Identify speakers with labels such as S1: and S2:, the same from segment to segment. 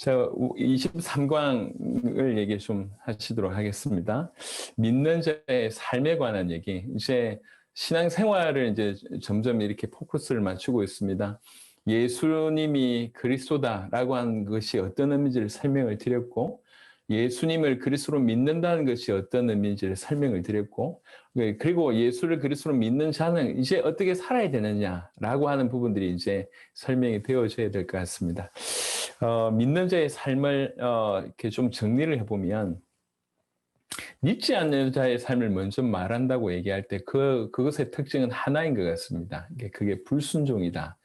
S1: 자, 23강을 얘기 좀 하시도록 하겠습니다. 믿는 자의 삶에 관한 얘기. 이제 신앙생활을 이제 점점 이렇게 포커스를 맞추고 있습니다. 예수님이 그리스도다라고 하는 것이 어떤 의미인지를 설명을 드렸고, 예수님을 그리스도로 믿는다는 것이 어떤 의미인지를 설명을 드렸고, 그리고 예수를 그리스도로 믿는 자는 이제 어떻게 살아야 되느냐라고 하는 부분들이 이제 설명이 되어져야 될 것 같습니다. 믿는 자의 삶을 이렇게 좀 정리를 해보면, 믿지 않는 자의 삶을 먼저 말한다고 얘기할 때 그것의 특징은 하나인 것 같습니다. 그게 불순종이다.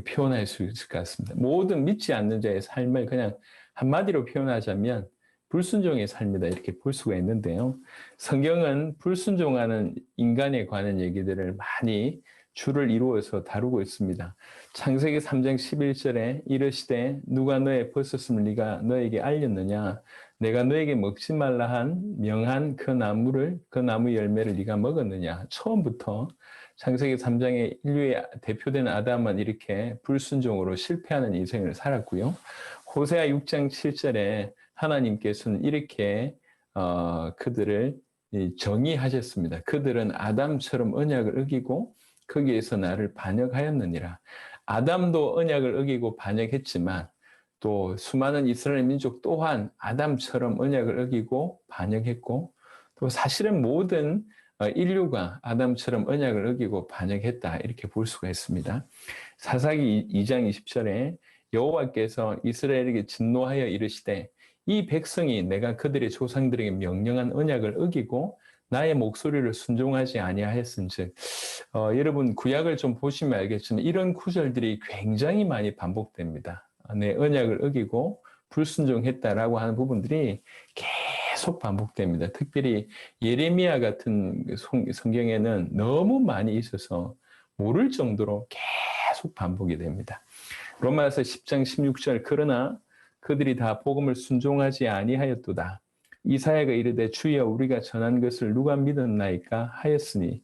S1: 표현할 수 있을 것 같습니다. 모든 믿지 않는 자의 삶을 그냥 한마디로 표현하자면 불순종의 삶이다 이렇게 볼 수가 있는데요. 성경은 불순종하는 인간에 관한 얘기들을 많이 줄을 이루어서 다루고 있습니다. 창세기 3장 11절에 이르시되 누가 너의 벗었음을 네가 너에게 알렸느냐, 내가 너에게 먹지 말라 한 명한 그 나무 열매를 네가 먹었느냐. 처음부터 창세기 3장의 인류의 대표되는 아담은 이렇게 불순종으로 실패하는 인생을 살았고요. 호세아 6장 7절에 하나님께서는 이렇게 그들을 정의하셨습니다. 그들은 아담처럼 언약을 어기고 거기에서 나를 반역하였느니라. 아담도 언약을 어기고 반역했지만 또 수많은 이스라엘 민족 또한 아담처럼 언약을 어기고 반역했고, 또 사실은 모든 인류가 아담처럼 언약을 어기고 반역했다 이렇게 볼 수가 있습니다. 사사기 2장 20절에 여호와께서 이스라엘에게 진노하여 이르시되 이 백성이 내가 그들의 조상들에게 명령한 언약을 어기고 나의 목소리를 순종하지 아니하였은즉, 여러분 구약을 좀 보시면 알겠지만 이런 구절들이 굉장히 많이 반복됩니다. 내 언약을 어기고 불순종했다라고 하는 부분들이 계속 반복됩니다. 특별히 예레미야 같은 성경에는 너무 많이 있어서 모를 정도로 계속 반복이 됩니다. 로마서 10장 16절 그러나 그들이 다 복음을 순종하지 아니하였도다. 이사야가 이르되 주여 우리가 전한 것을 누가 믿었나이까 하였으니,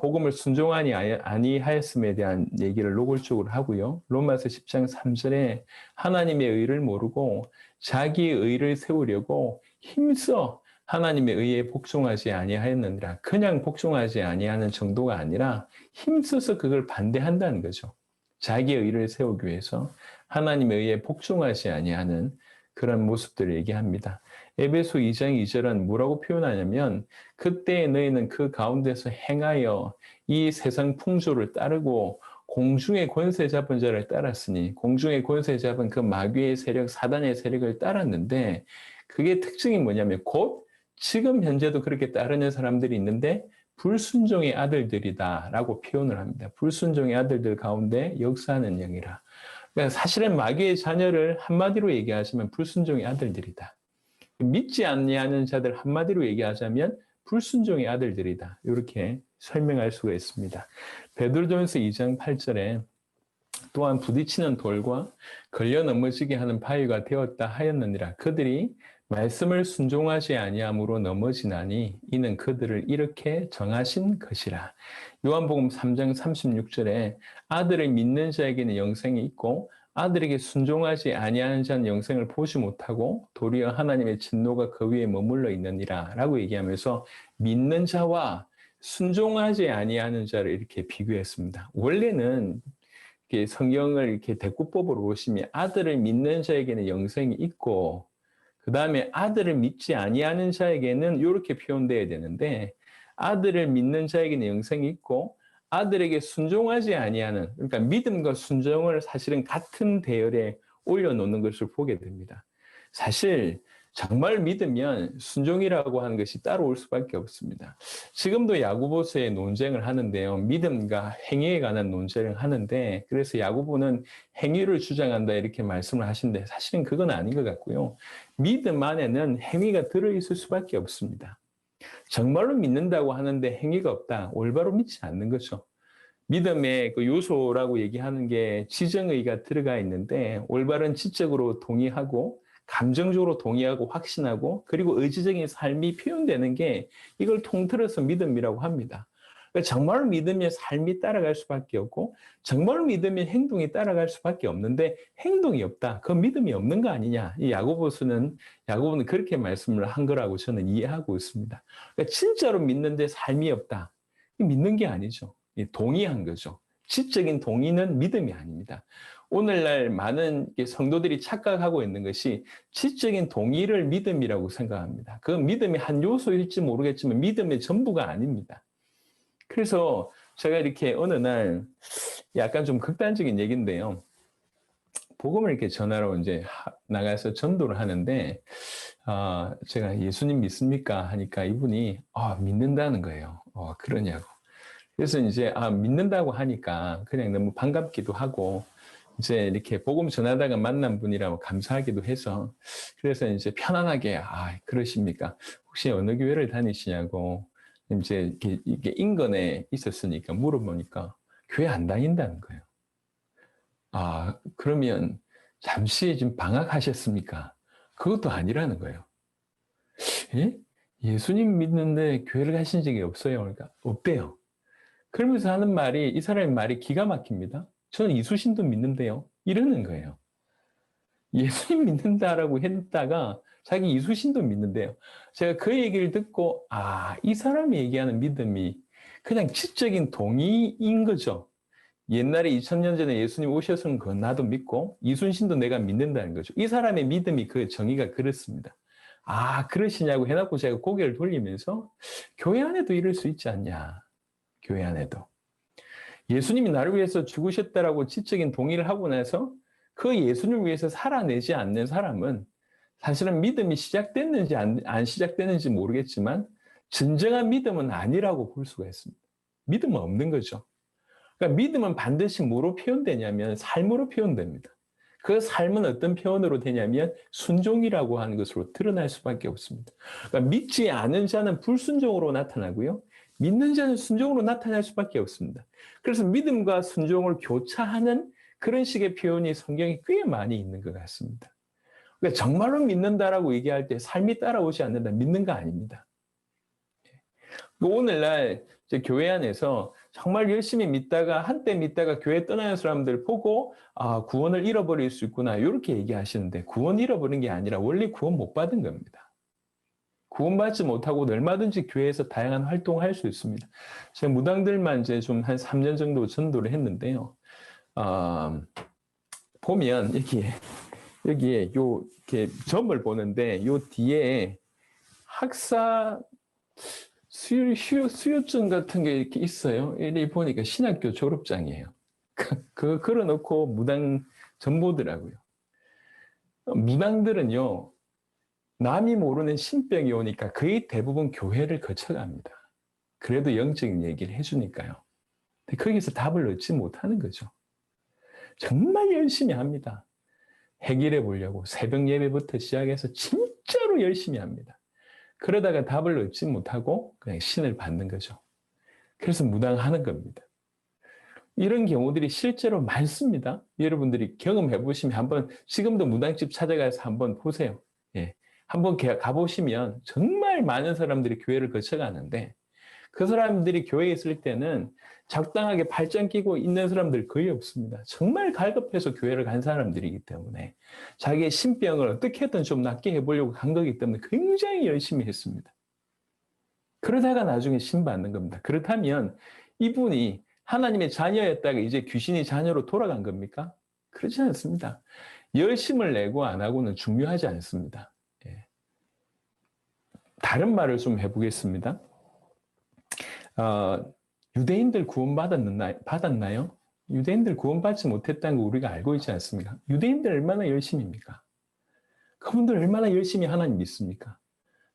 S1: 복음을 순종하니 아니하였음에 대한 얘기를 노골적으로 하고요. 로마서 10장 3절에 하나님의 의를 모르고 자기의 의를 세우려고 힘써 하나님의 의에 복종하지 아니하였느니라. 그냥 복종하지 아니하는 정도가 아니라 힘써서 그걸 반대한다는 거죠. 자기의 의를 세우기 위해서 하나님의 의에 복종하지 아니하는 그런 모습들을 얘기합니다. 에베소 2장 2절은 뭐라고 표현하냐면, 그때 너희는 그 가운데서 행하여 이 세상 풍조를 따르고 공중의 권세 잡은 자를 따랐으니, 공중의 권세 잡은 그 마귀의 세력, 사단의 세력을 따랐는데, 그게 특징이 뭐냐면 곧 지금 현재도 그렇게 따르는 사람들이 있는데 불순종의 아들들이다라고 표현을 합니다. 불순종의 아들들 가운데 역사하는 영이라. 그러니까 사실은 마귀의 자녀를 한마디로 얘기하시면 불순종의 아들들이다. 믿지 않는 자들 한마디로 얘기하자면 불순종의 아들들이다. 이렇게 설명할 수가 있습니다. 베드로전서 2장 8절에 또한 부딪히는 돌과 걸려 넘어지게 하는 바위가 되었다 하였느니라. 그들이 말씀을 순종하지 아니함으로 넘어지나니 이는 그들을 이렇게 정하신 것이라. 요한복음 3장 36절에 아들을 믿는 자에게는 영생이 있고 아들에게 순종하지 아니하는 자는 영생을 보지 못하고 도리어 하나님의 진노가 그 위에 머물러 있느니라 라고 얘기하면서 믿는 자와 순종하지 아니하는 자를 이렇게 비교했습니다. 원래는 성경을 이렇게 대꾸법으로 보시면 아들을 믿는 자에게는 영생이 있고 그 다음에 아들을 믿지 아니하는 자에게는 이렇게 표현되어야 되는데, 아들을 믿는 자에게는 영생이 있고 아들에게 순종하지 아니하는, 그러니까 믿음과 순종을 사실은 같은 대열에 올려놓는 것을 보게 됩니다. 사실 정말 믿으면 순종이라고 하는 것이 따라올 수밖에 없습니다. 지금도 야고보서에 논쟁을 하는데요. 믿음과 행위에 관한 논쟁을 하는데, 그래서 야고보는 행위를 주장한다 이렇게 말씀을 하시는데 사실은 그건 아닌 것 같고요. 믿음 안에는 행위가 들어있을 수밖에 없습니다. 정말로 믿는다고 하는데 행위가 없다. 올바로 믿지 않는 거죠. 믿음의 그 요소라고 얘기하는 게 지정의가 들어가 있는데, 올바른 지적으로 동의하고 감정적으로 동의하고 확신하고 그리고 의지적인 삶이 표현되는 게 이걸 통틀어서 믿음이라고 합니다. 그러니까 정말 믿으면 삶이 따라갈 수밖에 없고 정말 믿으면 행동이 따라갈 수밖에 없는데 행동이 없다. 그 믿음이 없는 거 아니냐. 이 야고보는 그렇게 말씀을 한 거라고 저는 이해하고 있습니다. 그러니까 진짜로 믿는데 삶이 없다. 믿는 게 아니죠. 동의한 거죠. 지적인 동의는 믿음이 아닙니다. 오늘날 많은 성도들이 착각하고 있는 것이 지적인 동의를 믿음이라고 생각합니다. 그 믿음이 한 요소일지 모르겠지만 믿음의 전부가 아닙니다. 그래서 제가 이렇게 어느 날 약간 좀 극단적인 얘기인데요. 복음을 이렇게 전하러 이제 나가서 전도를 하는데, 제가 예수님 믿습니까? 하니까 이분이, 믿는다는 거예요. 그러냐고. 그래서 이제, 믿는다고 하니까 그냥 너무 반갑기도 하고, 이제 이렇게 복음 전하다가 만난 분이라고 감사하기도 해서, 그래서 이제 편안하게, 그러십니까? 혹시 어느 교회를 다니시냐고, 이제 이게 인근에 있었으니까 물어보니까 교회 안 다닌다는 거예요. 그러면 잠시 지금 방학하셨습니까? 그것도 아니라는 거예요. 예? 예수님 믿는데 교회를 가신 적이 없어요. 그러니까 없대요. 그러면서 하는 말이, 이 사람의 말이 기가 막힙니다. 저는 이수신도 믿는데요. 이러는 거예요. 예수님 믿는다라고 했다가 자기 이수신도 믿는데요. 제가 그 얘기를 듣고, 이 사람이 얘기하는 믿음이 그냥 지적인 동의인 거죠. 옛날에 2000년 전에 예수님 오셨으면 그건 나도 믿고 이순신도 내가 믿는다는 거죠. 이 사람의 믿음이 그 정의가 그렇습니다. 그러시냐고 해놓고 제가 고개를 돌리면서 교회 안에도 이럴 수 있지 않냐. 교회 안에도. 예수님이 나를 위해서 죽으셨다라고 지적인 동의를 하고 나서 그 예수님을 위해서 살아내지 않는 사람은 사실은 믿음이 시작됐는지 안 시작됐는지 모르겠지만 진정한 믿음은 아니라고 볼 수가 있습니다. 믿음은 없는 거죠. 그러니까 믿음은 반드시 뭐로 표현되냐면 삶으로 표현됩니다. 그 삶은 어떤 표현으로 되냐면 순종이라고 하는 것으로 드러날 수밖에 없습니다. 그러니까 믿지 않은 자는 불순종으로 나타나고요. 믿는 자는 순종으로 나타날 수밖에 없습니다. 그래서 믿음과 순종을 교차하는 그런 식의 표현이 성경에 꽤 많이 있는 것 같습니다. 그러니까 정말로 믿는다라고 얘기할 때 삶이 따라오지 않는다. 믿는 거 아닙니다. 오늘날 이제 교회 안에서 정말 열심히 믿다가 한때 믿다가 교회 떠나는 사람들 보고 구원을 잃어버릴 수 있구나 이렇게 얘기하시는데 구원 잃어버린 게 아니라 원래 구원 못 받은 겁니다. 구원받지 못하고 얼마든지 교회에서 다양한 활동을 할 수 있습니다. 제가 무당들만 이제 좀 한 3년 정도 전도를 했는데요. 보면 여기에 이렇게 점을 보는데 요 뒤에 학사 수료증 같은 게 이렇게 있어요. 이리 보니까 신학교 졸업장이에요. 그거 걸어놓고 무당 전보더라고요. 무당들은요, 남이 모르는 신병이 오니까 거의 대부분 교회를 거쳐갑니다. 그래도 영적인 얘기를 해주니까요. 근데 거기서 답을 얻지 못하는 거죠. 정말 열심히 합니다. 해결해 보려고 새벽 예배부터 시작해서 진짜로 열심히 합니다. 그러다가 답을 얻지 못하고 그냥 신을 받는 거죠. 그래서 무당하는 겁니다. 이런 경우들이 실제로 많습니다. 여러분들이 경험해 보시면 한번 지금도 무당집 찾아가서 한번 보세요. 한번 가보시면 정말 많은 사람들이 교회를 거쳐가는데 그 사람들이 교회에 있을 때는 적당하게 발전 끼고 있는 사람들 거의 없습니다. 정말 갈급해서 교회를 간 사람들이기 때문에 자기의 신병을 어떻게든 좀 낫게 해보려고 간 거기 때문에 굉장히 열심히 했습니다. 그러다가 나중에 신 받는 겁니다. 그렇다면 이분이 하나님의 자녀였다가 이제 귀신이 자녀로 돌아간 겁니까? 그렇지 않습니다. 열심을 내고 안 하고는 중요하지 않습니다. 다른 말을 좀 해보겠습니다. 유대인들 받았나요? 유대인들 구원받지 못했다는 거 우리가 알고 있지 않습니까? 유대인들 얼마나 열심입니까? 그분들 얼마나 열심히 하나님 믿습니까?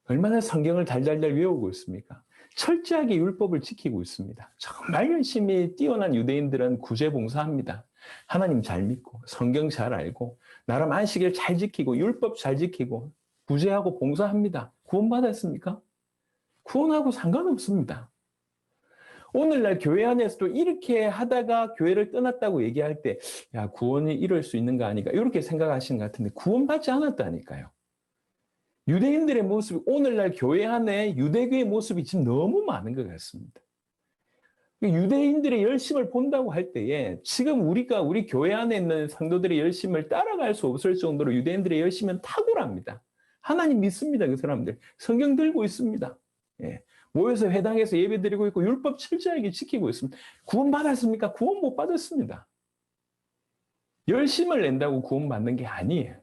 S1: 얼마나 성경을 달달달 외우고 있습니까? 철저하게 율법을 지키고 있습니다. 정말 열심히 뛰어난 유대인들은 구제봉사합니다. 하나님 잘 믿고 성경 잘 알고 나름 안식일 잘 지키고 율법 잘 지키고 구제하고 봉사합니다. 구원받았습니까? 구원하고 상관없습니다. 오늘날 교회 안에서도 이렇게 하다가 교회를 떠났다고 얘기할 때, 구원이 이럴 수 있는 거 아닌가? 이렇게 생각하시는 것 같은데, 구원받지 않았다니까요. 유대인들의 모습이, 오늘날 교회 안에 유대교의 모습이 지금 너무 많은 것 같습니다. 유대인들의 열심을 본다고 할 때에 지금 우리 교회 안에 있는 성도들의 열심을 따라갈 수 없을 정도로 유대인들의 열심은 탁월합니다. 하나님 믿습니다. 그 사람들. 성경 들고 있습니다. 예. 모여서 회당에서 예배 드리고 있고 율법 철저하게 지키고 있습니다. 구원 받았습니까? 구원 못 받았습니다. 열심을 낸다고 구원 받는 게 아니에요.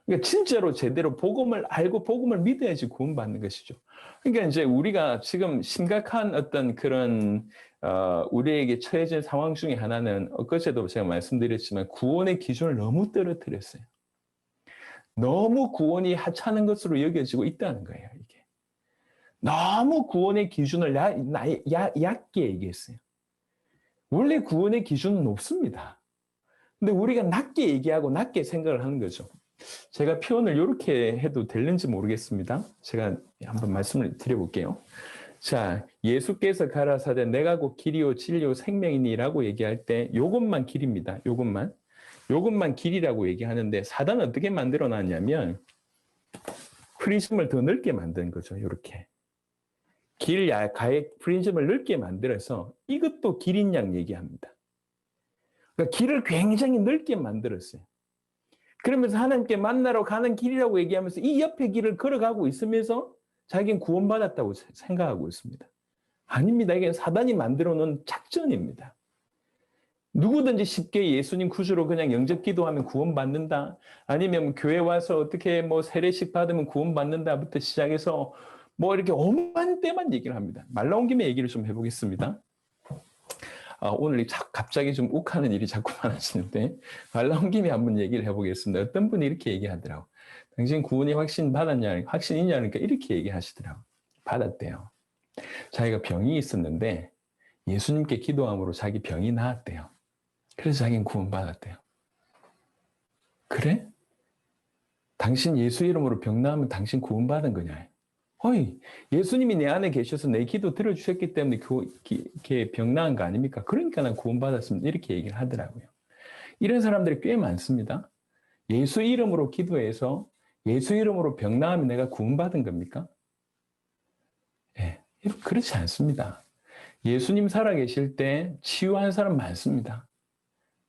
S1: 그러니까 진짜로 제대로 복음을 알고 복음을 믿어야지 구원 받는 것이죠. 그러니까 이제 우리가 지금 심각한 어떤 그런 우리에게 처해진 상황 중에 하나는 엊그제도 제가 말씀드렸지만 구원의 기준을 너무 떨어뜨렸어요. 너무 구원이 하찮은 것으로 여겨지고 있다는 거예요. 이게 너무 구원의 기준을 얕게 얘기했어요. 원래 구원의 기준은 높습니다. 근데 우리가 낮게 얘기하고 낮게 생각을 하는 거죠. 제가 표현을 이렇게 해도 되는지 모르겠습니다. 제가 한번 말씀을 드려볼게요. 자, 예수께서 가라사대 내가 곧 길이요 진리요 생명이니라고 얘기할 때 요것만 길입니다. 요것만 길이라고 얘기하는데 사단은 어떻게 만들어 놨냐면 프리즘을 더 넓게 만든 거죠. 이렇게. 가의 프리즘을 넓게 만들어서 이것도 길인 양 얘기합니다. 그러니까 길을 굉장히 넓게 만들었어요. 그러면서 하나님께 만나러 가는 길이라고 얘기하면서 이 옆에 길을 걸어가고 있으면서 자기는 구원받았다고 생각하고 있습니다. 아닙니다. 이게 사단이 만들어 놓은 작전입니다. 누구든지 쉽게 예수님 구주로 그냥 영접 기도하면 구원받는다. 아니면 교회 와서 어떻게 뭐 세례식 받으면 구원받는다부터 시작해서 뭐 이렇게 오만 때만 얘기를 합니다. 말 나온 김에 얘기를 좀 해보겠습니다. 오늘 갑자기 좀 욱하는 일이 자꾸 많아지는데 말 나온 김에 한번 얘기를 해보겠습니다. 어떤 분이 이렇게 얘기하더라고. 당신 구원이 확신 받았냐, 확신 있냐니까 이렇게 얘기하시더라고. 받았대요. 자기가 병이 있었는데 예수님께 기도함으로 자기 병이 나았대요. 그래서 자기는 구원받았대요. 그래? 당신 예수 이름으로 병 나으면 당신 구원받은 거냐? 어이, 예수님이 내 안에 계셔서 내 기도 들어주셨기 때문에 병 나은 거 아닙니까? 그러니까 난 구원받았습니다. 이렇게 얘기를 하더라고요. 이런 사람들이 꽤 많습니다. 예수 이름으로 기도해서 예수 이름으로 병 나으면 내가 구원받은 겁니까? 예, 그렇지 않습니다. 예수님 살아계실 때 치유한 사람 많습니다.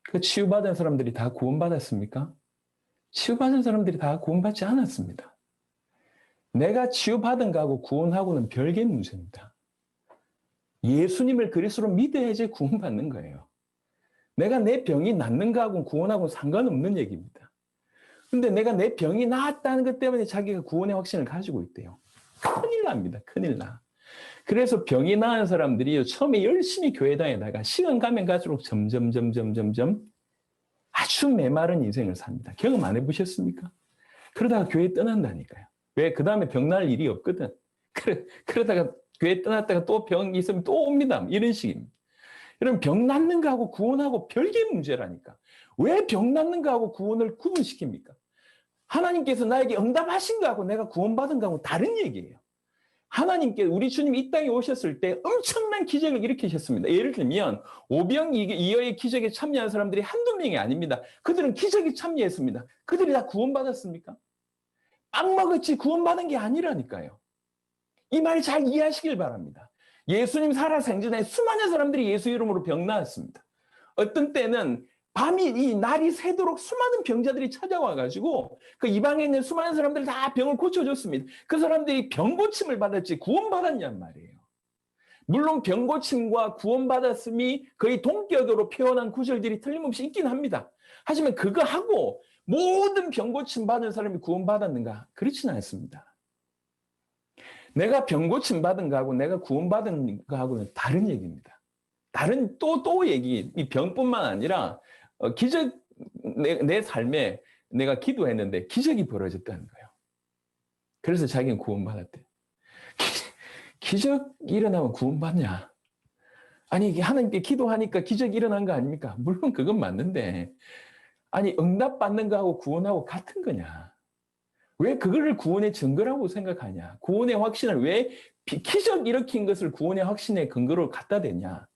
S1: 그 치유받은 사람들이 다 구원받았습니까? 치유받은 사람들이 다 구원받지 않았습니다. 내가 치유받은 거하고 구원하고는 별개의 문제입니다. 예수님을 그리스도로 믿어야지 구원받는 거예요. 내가 내 병이 낫는 거하고 구원하고는 상관없는 얘기입니다. 근데 내가 내 병이 나았다는 것 때문에 자기가 구원의 확신을 가지고 있대요. 큰일 납니다. 큰일 나. 그래서 병이 나은 사람들이 처음에 열심히 교회 다니다가 시간 가면 갈수록 점점 아주 메마른 인생을 삽니다. 경험 안 해보셨습니까? 그러다가 교회 떠난다니까요. 왜? 그 다음에 병 날 일이 없거든. 그러다가 교회 떠났다가 또 병이 있으면 또 옵니다. 이런 식입니다. 여러분, 병 낫는 거하고 구원하고 별개의 문제라니까. 왜 병 낫는 거하고 구원을 구분시킵니까? 하나님께서 나에게 응답하신 거하고 내가 구원받은 거하고 다른 얘기예요. 하나님께 우리 주님이 이 땅에 오셨을 때 엄청난 기적을 일으키셨습니다. 예를 들면 오병이어의 기적에 참여한 사람들이 한두 명이 아닙니다. 그들은 기적에 참여했습니다. 그들이 다 구원받았습니까? 빵 먹었지 구원받은 게 아니라니까요. 이 말 잘 이해하시길 바랍니다. 예수님 살아생전에 수많은 사람들이 예수 이름으로 병 나았습니다. 어떤 때는 이 날이 새도록 수많은 병자들이 찾아와가지고 그 이방에 있는 수많은 사람들이 다 병을 고쳐줬습니다. 그 사람들이 병 고침을 받았지 구원받았냔 말이에요. 물론 병 고침과 구원받았음이 거의 동격으로 표현한 구절들이 틀림없이 있긴 합니다. 하지만 그거 하고 모든 병 고침 받은 사람이 구원받았는가? 그렇지는 않습니다. 내가 병 고침 받은 거하고 내가 구원받은 거하고는 다른 얘기입니다. 다른 또 얘기, 이 병뿐만 아니라 기적, 내 삶에 내가 기도했는데 기적이 벌어졌다는 거예요. 그래서 자기는 구원받았대. 기적 일어나면 구원받냐? 아니, 하나님께 기도하니까 기적이 일어난 거 아닙니까? 물론 그건 맞는데, 아니, 응답받는 거하고 구원하고 같은 거냐? 왜 그거를 구원의 증거라고 생각하냐? 구원의 확신을 왜 기적 일으킨 것을 구원의 확신의 근거로 갖다 대냐?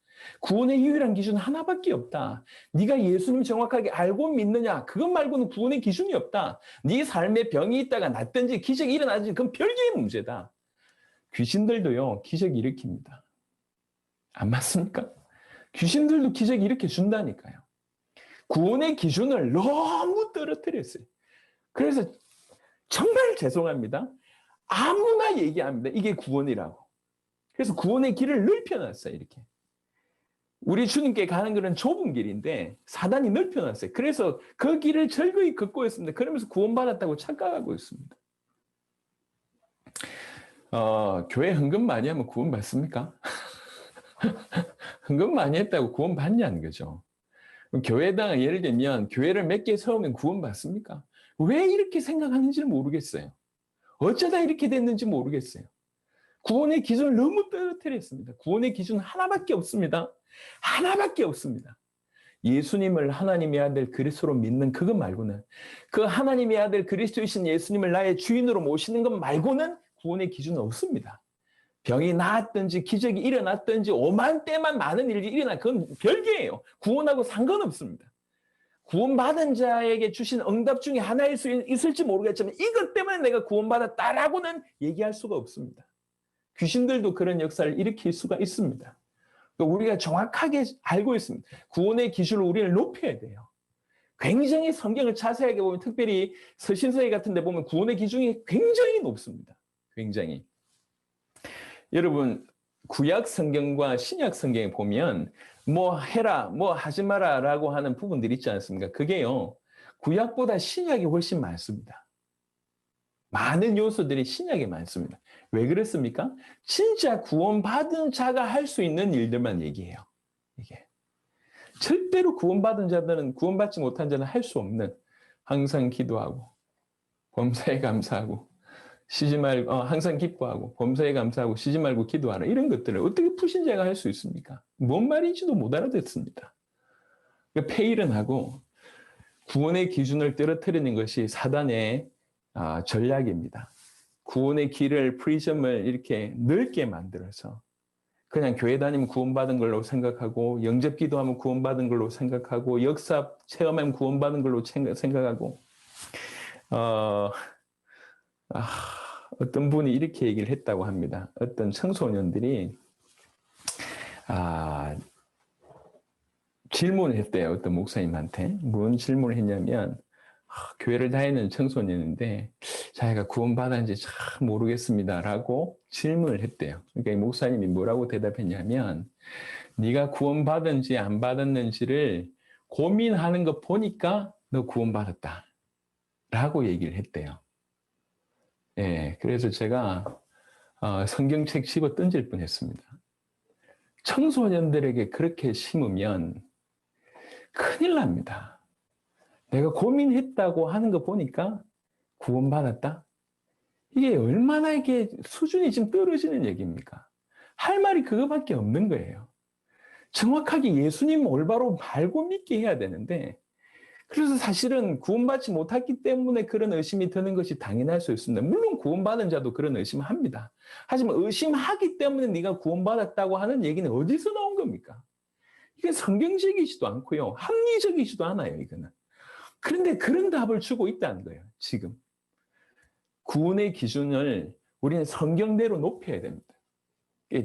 S1: 구원의 유일한 기준은 하나밖에 없다. 네가 예수님 정확하게 알고 믿느냐? 그것 말고는 구원의 기준이 없다. 네 삶에 병이 있다가 낫든지 기적이 일어나든지 그건 별개의 문제다. 귀신들도요, 기적 일으킵니다. 안 맞습니까? 귀신들도 기적이 이렇게 준다니까요. 구원의 기준을 너무 떨어뜨렸어요. 그래서 정말 죄송합니다. 아무나 얘기합니다. 이게 구원이라고. 그래서 구원의 길을 넓혀놨어요. 이렇게. 우리 주님께 가는 길은 좁은 길인데 사단이 넓혀놨어요. 그래서 그 길을 절거히 걷고 있습니다. 그러면서 구원받았다고 착각하고 있습니다. 교회 헌금 많이 하면 구원 받습니까? 헌금 많이 했다고 구원 받냐는 거죠. 교회당 예를 들면 교회를 몇 개 세우면 구원 받습니까? 왜 이렇게 생각하는지는 모르겠어요. 어쩌다 이렇게 됐는지 모르겠어요. 구원의 기준을 너무 떨어뜨렸습니다. 구원의 기준 하나밖에 없습니다. 하나밖에 없습니다. 예수님을 하나님의 아들 그리스도로 믿는 그것 말고는, 그 하나님의 아들 그리스도이신 예수님을 나의 주인으로 모시는 것 말고는 구원의 기준은 없습니다. 병이 나았든지 기적이 일어났든지 오만 때만 많은 일이 일어나, 그건 별개예요. 구원하고 상관없습니다. 구원받은 자에게 주신 응답 중에 하나일 수 있을지 모르겠지만 이것 때문에 내가 구원받았다라고는 얘기할 수가 없습니다. 귀신들도 그런 역사를 일으킬 수가 있습니다. 우리가 정확하게 알고 있습니다. 구원의 기준을 우리를 높여야 돼요. 굉장히 성경을 자세하게 보면, 특별히 서신서에 같은 데 보면 구원의 기준이 굉장히 높습니다. 굉장히. 여러분, 구약 성경과 신약 성경에 보면 뭐 해라, 뭐 하지 마라 라고 하는 부분들이 있지 않습니까? 그게요, 구약보다 신약이 훨씬 많습니다. 많은 요소들이 신약에 많습니다. 왜 그렇습니까? 진짜 구원받은 자가 할 수 있는 일들만 얘기해요. 이게 절대로 구원받은 자들은, 구원받지 못한 자는 할 수 없는, 항상 기도하고 범사에 감사하고 쉬지 말고, 항상 기뻐하고 범사에 감사하고 쉬지 말고 기도하라, 이런 것들을 어떻게 불신자가 할 수 있습니까? 뭔 말인지도 못 알아듣습니다. 폐일은 하고 구원의 기준을 떨어뜨리는 것이 사단의 전략입니다. 구원의 길을, 프리즘을 이렇게 넓게 만들어서 그냥 교회 다니면 구원받은 걸로 생각하고, 영접 기도하면 구원받은 걸로 생각하고, 역사 체험하면 구원받은 걸로 생각하고, 어떤 분이 이렇게 얘기를 했다고 합니다. 어떤 청소년들이 질문을 했대요. 어떤 목사님한테. 무슨 질문을 했냐면, 교회를 다니는 청소년인데 자기가 구원받았는지 참 모르겠습니다라고 질문을 했대요. 그러니까 이 목사님이 뭐라고 대답했냐면, 네가 구원받은지 안 받았는지를 고민하는 거 보니까 너 구원받았다 라고 얘기를 했대요. 예, 그래서 제가 성경책 집어 던질 뻔했습니다. 청소년들에게 그렇게 심으면 큰일 납니다. 내가 고민했다고 하는 거 보니까 구원받았다? 이게 얼마나 이게 수준이 지금 떨어지는 얘기입니까? 할 말이 그거밖에 없는 거예요. 정확하게 예수님 올바로 알고 믿게 해야 되는데, 그래서 사실은 구원받지 못했기 때문에 그런 의심이 드는 것이 당연할 수 있습니다. 물론 구원받은 자도 그런 의심을 합니다. 하지만 의심하기 때문에 네가 구원받았다고 하는 얘기는 어디서 나온 겁니까? 이게 성경적이지도 않고요, 합리적이지도 않아요, 이거는. 그런데 그런 답을 주고 있다는 거예요, 지금. 구원의 기준을 우리는 성경대로 높여야 됩니다.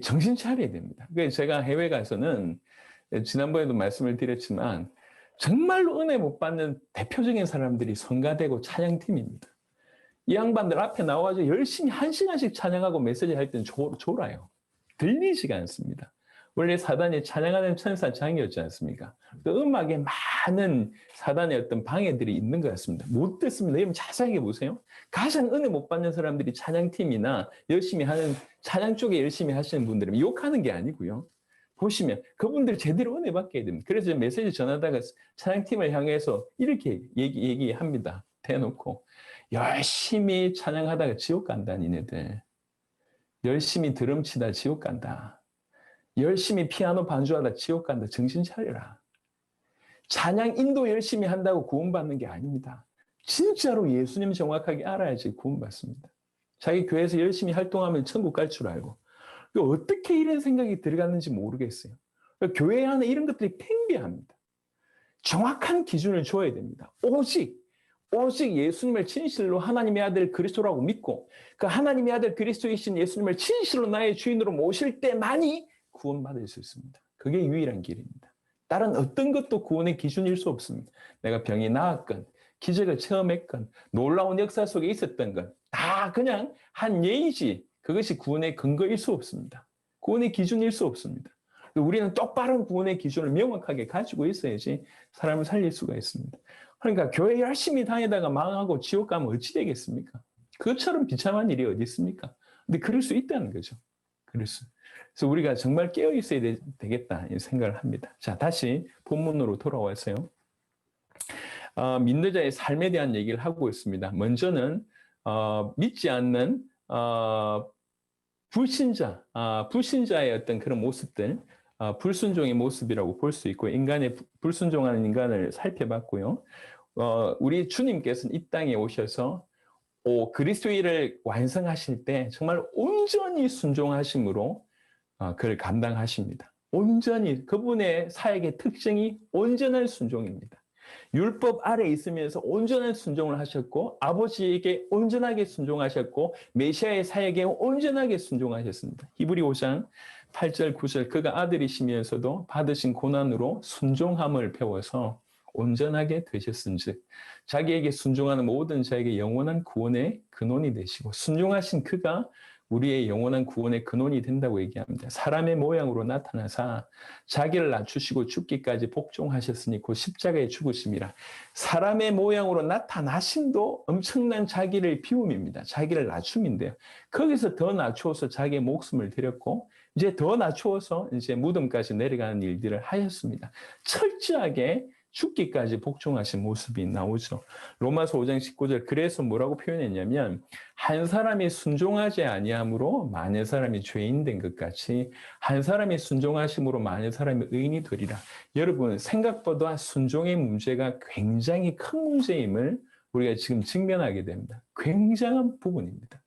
S1: 정신 차려야 됩니다. 그래서 제가 해외 가서는, 지난번에도 말씀을 드렸지만, 정말로 은혜 못 받는 대표적인 사람들이 성가대고 찬양팀입니다. 이 양반들 앞에 나와서 열심히 1시간씩 찬양하고 메시지 할 때는 졸아요. 들리지가 않습니다. 원래 사단이 찬양하는 천사 장이었지 않습니까? 그 음악에 많은 사단의 어떤 방해들이 있는 것 같습니다. 못 듣습니다. 여러분 자세하게 보세요. 가장 은혜 못 받는 사람들이 찬양팀이나 열심히 하는, 찬양 쪽에 열심히 하시는 분들은 욕하는 게 아니고요. 보시면 그분들 제대로 은혜 받게 됩니다. 그래서 메시지 전하다가 찬양팀을 향해서 이렇게 얘기합니다. 대놓고. 열심히 찬양하다가 지옥 간다, 니네들. 열심히 드럼 치다 지옥 간다. 열심히 피아노 반주하다 지옥 간다. 정신 차려라. 찬양 인도 열심히 한다고 구원받는 게 아닙니다. 진짜로 예수님 정확하게 알아야지 구원받습니다. 자기 교회에서 열심히 활동하면 천국 갈 줄 알고. 어떻게 이런 생각이 들어갔는지 모르겠어요. 교회 안에 이런 것들이 팽배합니다. 정확한 기준을 줘야 됩니다. 오직 예수님을 진실로 하나님의 아들 그리스도라고 믿고, 그 하나님의 아들 그리스도이신 예수님을 진실로 나의 주인으로 모실 때만이 구원받을 수 있습니다. 그게 유일한 길입니다. 다른 어떤 것도 구원의 기준일 수 없습니다. 내가 병이 나았건, 기적을 체험했건, 놀라운 역사 속에 있었던 건 다 그냥 한 예이지 그것이 구원의 근거일 수 없습니다. 구원의 기준일 수 없습니다. 우리는 똑바른 구원의 기준을 명확하게 가지고 있어야지 사람을 살릴 수가 있습니다. 그러니까 교회 열심히 다니다가 망하고 지옥 가면 어찌 되겠습니까? 그것처럼 비참한 일이 어디 있습니까? 근데 그럴 수 있다는 거죠. 그래서 우리가 정말 깨어 있어야 되겠다 생각을 합니다. 자, 다시 본문으로 돌아와서요. 믿는 자의 삶에 대한 얘기를 하고 있습니다. 먼저는 믿지 않는 불신자의 어떤 그런 모습들, 불순종의 모습이라고 볼 수 있고, 불순종하는 인간을 살펴봤고요. 우리 주님께서는 이 땅에 오셔서 그리스도의를 완성하실 때 정말 온전히 순종하심으로 그를 감당하십니다. 온전히 그분의 사역의 특징이 온전한 순종입니다. 율법 아래 있으면서 온전한 순종을 하셨고 아버지에게 온전하게 순종하셨고 메시아의 사역에 온전하게 순종하셨습니다. 히브리 5장 8절 9절 그가 아들이시면서도 받으신 고난으로 순종함을 배워서 온전하게 되셨은즉 자기에게 순종하는 모든 자에게 영원한 구원의 근원이 되시고 순종하신 그가 우리의 영원한 구원의 근원이 된다고 얘기합니다. 사람의 모양으로 나타나사 자기를 낮추시고 죽기까지 복종하셨으니 곧 십자가에 죽으심이라. 사람의 모양으로 나타나심도 엄청난 자기를 비움입니다. 자기를 낮춤인데요. 거기서 더 낮추어서 자기의 목숨을 드렸고 이제 더 낮추어서 이제 무덤까지 내려가는 일들을 하셨습니다. 철저하게 죽기까지 복종하신 모습이 나오죠. 로마서 5장 19절 그래서 뭐라고 표현했냐면 한 사람이 순종하지 아니함으로 많은 사람이 죄인 된 것 같이 한 사람이 순종하심으로 많은 사람이 의인이 되리라. 여러분 생각보다 순종의 문제가 굉장히 큰 문제임을 우리가 지금 직면하게 됩니다. 굉장한 부분입니다.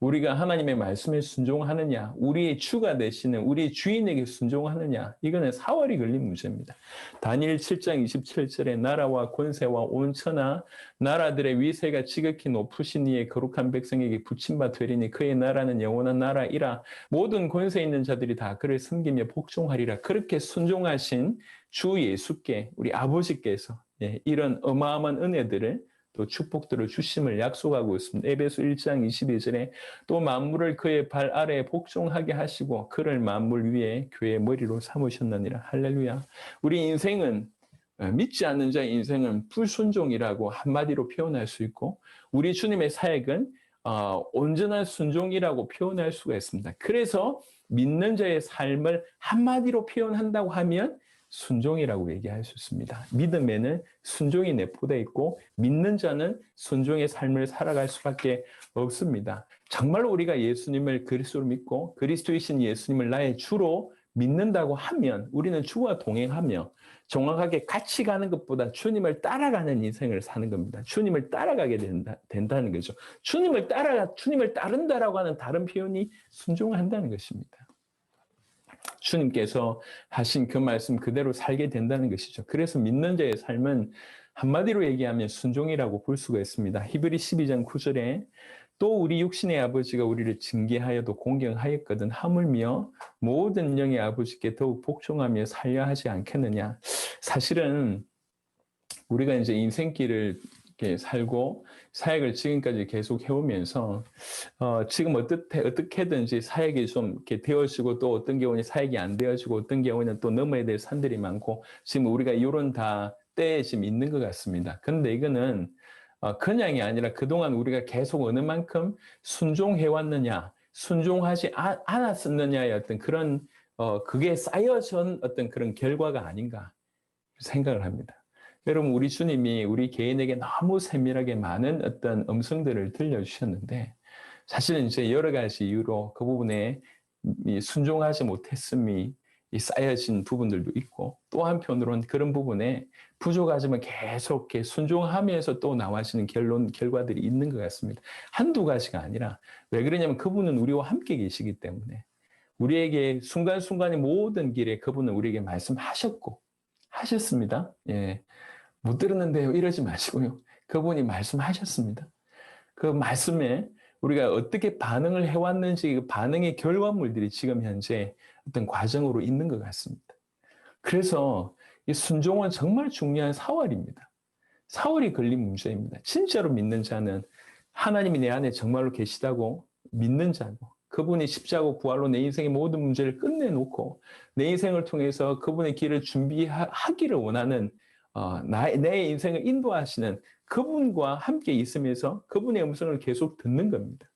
S1: 우리가 하나님의 말씀에 순종하느냐, 우리의 주가 되시는 우리의 주인에게 순종하느냐, 이거는 사활이 걸린 문제입니다. 다니엘 7장 27절에 나라와 권세와 온 천하, 나라들의 위세가 지극히 높으신 이의 거룩한 백성에게 붙임바 되리니 그의 나라는 영원한 나라이라. 모든 권세 있는 자들이 다 그를 섬기며 복종하리라. 그렇게 순종하신 주 예수께 우리 아버지께서 이런 어마어마한 은혜들을 또 축복들을 주심을 약속하고 있습니다. 에베소 1장 22절에 또 만물을 그의 발 아래에 복종하게 하시고 그를 만물 위에 교회의 머리로 삼으셨느니라. 할렐루야. 우리 인생은 믿지 않는 자의 인생은 불순종이라고 한마디로 표현할 수 있고 우리 주님의 사역은 온전한 순종이라고 표현할 수가 있습니다. 그래서 믿는 자의 삶을 한마디로 표현한다고 하면 순종이라고 얘기할 수 있습니다. 믿음에는 순종이 내포되어 있고 믿는 자는 순종의 삶을 살아갈 수밖에 없습니다. 정말로 우리가 예수님을 그리스도로 믿고 그리스도이신 예수님을 나의 주로 믿는다고 하면 우리는 주와 동행하며 정확하게 같이 가는 것보다 주님을 따라가는 인생을 사는 겁니다. 주님을 따라가게 된다는 거죠. 주님을 따른다라고 하는 다른 표현이 순종한다는 것입니다. 주님께서 하신 그 말씀 그대로 살게 된다는 것이죠. 그래서 믿는 자의 삶은 한마디로 얘기하면 순종이라고 볼 수가 있습니다. 히브리 12장 9절에 또 우리 육신의 아버지가 우리를 징계하여도 공경하였거든 하물며 모든 영의 아버지께 더욱 복종하며 살려 하지 않겠느냐. 사실은 우리가 이제 인생길을 이렇게 살고 사역을 지금까지 계속 해오면서 지금 어떻게든지 사역이 좀 이렇게 되어지고 또 어떤 경우는 사역이 안 되어지고 어떤 경우는 또 넘어야 될 산들이 많고 지금 우리가 이런 다 때에 지금 있는 것 같습니다. 그런데 이거는 그냥이 아니라 그동안 우리가 계속 어느 만큼 순종해왔느냐, 순종하지 않았었느냐의 어떤 그런 그게 쌓여진 어떤 그런 결과가 아닌가 생각을 합니다. 여러분 우리 주님이 우리 개인에게 너무 세밀하게 많은 어떤 음성들을 들려주셨는데 사실은 이제 여러 가지 이유로 그 부분에 순종하지 못했음이 쌓여진 부분들도 있고 또 한편으로는 그런 부분에 부족하지만 계속 이렇게 순종하면서 또 나와지는 결과들이 있는 것 같습니다. 한두 가지가 아니라 왜 그러냐면 그분은 우리와 함께 계시기 때문에 우리에게 순간순간의 모든 길에 그분은 우리에게 말씀하셨고 하셨습니다. 예. 못 들었는데요. 이러지 마시고요. 그분이 말씀하셨습니다. 그 말씀에 우리가 어떻게 반응을 해왔는지 그 반응의 결과물들이 지금 현재 어떤 과정으로 있는 것 같습니다. 그래서 이 순종은 정말 중요한 사활입니다. 사활이 걸린 문제입니다. 진짜로 믿는 자는 하나님이 내 안에 정말로 계시다고 믿는 자고, 그분이 십자가 부활로 내 인생의 모든 문제를 끝내놓고 내 인생을 통해서 그분의 길을 준비하기를 원하는 내 인생을 인도하시는 그분과 함께 있으면서 그분의 음성을 계속 듣는 겁니다.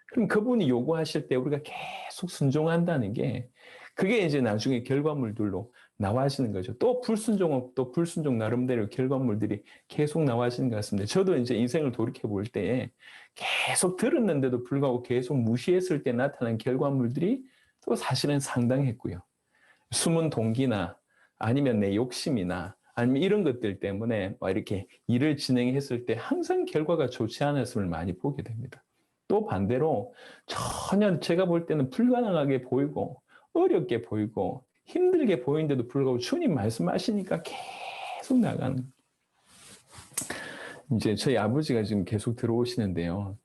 S1: 그럼 그분이 요구하실 때 우리가 계속 순종한다는 게 그게 이제 나중에 결과물들로 나와지는 거죠. 또 불순종은 또 불순종 나름대로 결과물들이 계속 나와지는 것 같습니다. 저도 이제 인생을 돌이켜 볼 때에 계속 들었는데도 불구하고 계속 무시했을 때 나타난 결과물들이 또 사실은 상당했고요. 숨은 동기나 아니면 내 욕심이나 아니면 이런 것들 때문에 이렇게 일을 진행했을 때 항상 결과가 좋지 않았음을 많이 보게 됩니다. 또 반대로 전혀 제가 볼 때는 불가능하게 보이고 어렵게 보이고 힘들게 보이는데도 불구하고 주님 말씀하시니까 계속 나가는. 이제 저희 아버지가 지금 계속 들어오시는데요.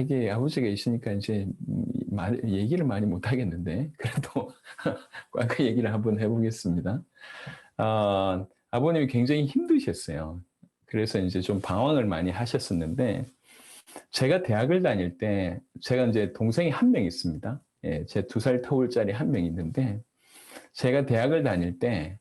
S1: 이게 아버지가 있으니까 이제 얘기를 많이 못 하겠는데 그래도 그 얘기를 한번 해보겠습니다. 아버님이 굉장히 힘드셨어요. 그래서 이제 좀 방황을 많이 하셨었는데 제가 대학을 다닐 때 제가 이제 동생이 한 명 있습니다. 예, 제 2살 터울짜리 한 명 있는데 제가 대학을 다닐 때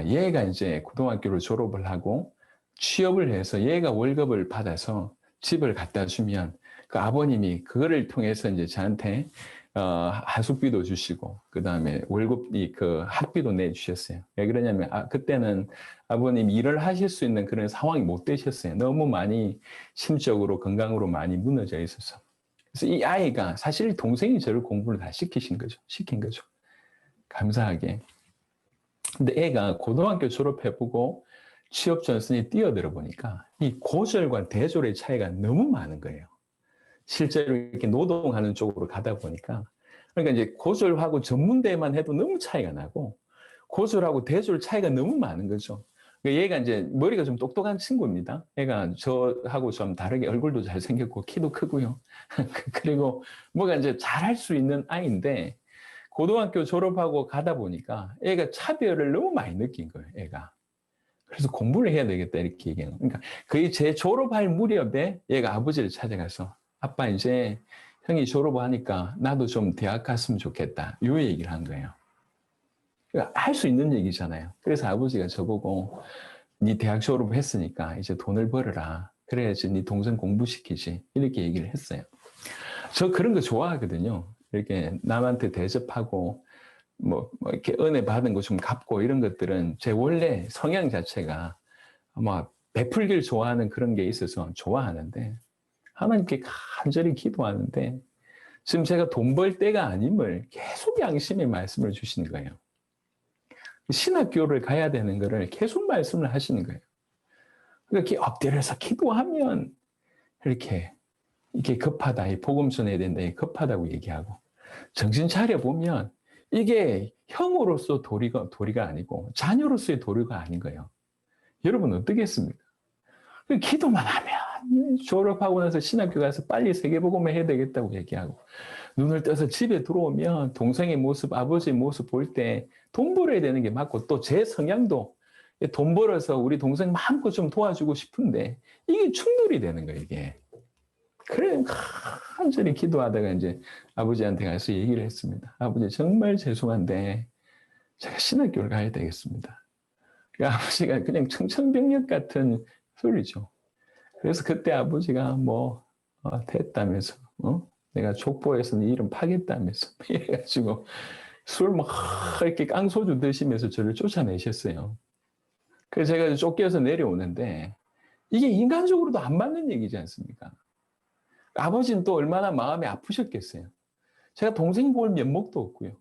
S1: 얘가 이제 고등학교를 졸업을 하고 취업을 해서 얘가 월급을 받아서 집을 갖다 주면 그 아버님이 그거를 통해서 이제 저한테 하숙비도 주시고 그 다음에 월급이 그 학비도 내주셨어요. 왜 그러냐면 그때는 아버님 일을 하실 수 있는 그런 상황이 못 되셨어요. 너무 많이 심적으로 건강으로 많이 무너져 있어서. 그래서 이 아이가 사실 동생이 저를 공부를 다 시킨 거죠. 감사하게. 근데 애가 고등학교 졸업해보고 취업 전선에 뛰어들어 보니까 이 고졸과 대졸의 차이가 너무 많은 거예요. 실제로 이렇게 노동하는 쪽으로 가다 보니까. 그러니까 이제 고졸하고 전문대만 해도 너무 차이가 나고 고졸하고 대졸 차이가 너무 많은 거죠. 그러니까 얘가 이제 머리가 좀 똑똑한 친구입니다. 얘가 저하고 좀 다르게 얼굴도 잘생겼고 키도 크고요. 그리고 뭐가 이제 잘할 수 있는 아이인데 고등학교 졸업하고 가다 보니까 애가 차별을 너무 많이 느낀 거예요, 애가. 그래서 공부를 해야 되겠다, 이렇게 얘기해요. 그러니까 거의 제 졸업할 무렵에 얘가 아버지를 찾아가서 아빠 이제 형이 졸업하니까 나도 좀 대학 갔으면 좋겠다. 요 얘기를 한 거예요. 그러니까 할 수 있는 얘기잖아요. 그래서 아버지가 저보고 네 대학 졸업했으니까 이제 돈을 벌어라. 그래야지 네 동생 공부시키지. 이렇게 얘기를 했어요. 저 그런 거 좋아하거든요. 이렇게 남한테 대접하고 뭐 이렇게 은혜 받은 거 좀 갚고 이런 것들은 제 원래 성향 자체가 아마 베풀기를 좋아하는 그런 게 있어서 좋아하는데 하나님께 간절히 기도하는데 지금 제가 돈 벌 때가 아님을 계속 양심의 말씀을 주시는 거예요. 신학교를 가야 되는 거를 계속 말씀을 하시는 거예요. 이렇게 엎드려서 기도하면 이렇게 급하다, 복음 전해야 된다, 급하다고 얘기하고 정신 차려 보면 이게 형으로서 도리가 아니고 자녀로서의 도리가 아닌 거예요. 여러분 어떻겠습니까? 기도만 하면 졸업하고 나서 신학교 가서 빨리 세계복음을 해야 되겠다고 얘기하고 눈을 떠서 집에 들어오면 동생의 모습, 아버지의 모습 볼 때 돈 벌어야 되는 게 맞고 또 제 성향도 돈 벌어서 우리 동생 마음껏 좀 도와주고 싶은데 이게 충돌이 되는 거예요, 이게. 그래, 간절히 기도하다가 이제 아버지한테 가서 얘기를 했습니다. 아버지, 정말 죄송한데, 제가 신학교를 가야 되겠습니다. 아버지가 그냥 청천벽력 같은 소리죠. 그래서 그때 아버지가 됐다면서, 내가 족보에서 네 이름 파겠다면서, 이래가지고 술 막 이렇게 깡소주 드시면서 저를 쫓아내셨어요. 그래서 제가 쫓겨서 내려오는데, 이게 인간적으로도 안 맞는 얘기지 않습니까? 아버지는 또 얼마나 마음이 아프셨겠어요. 제가 동생 볼 면목도 없고요.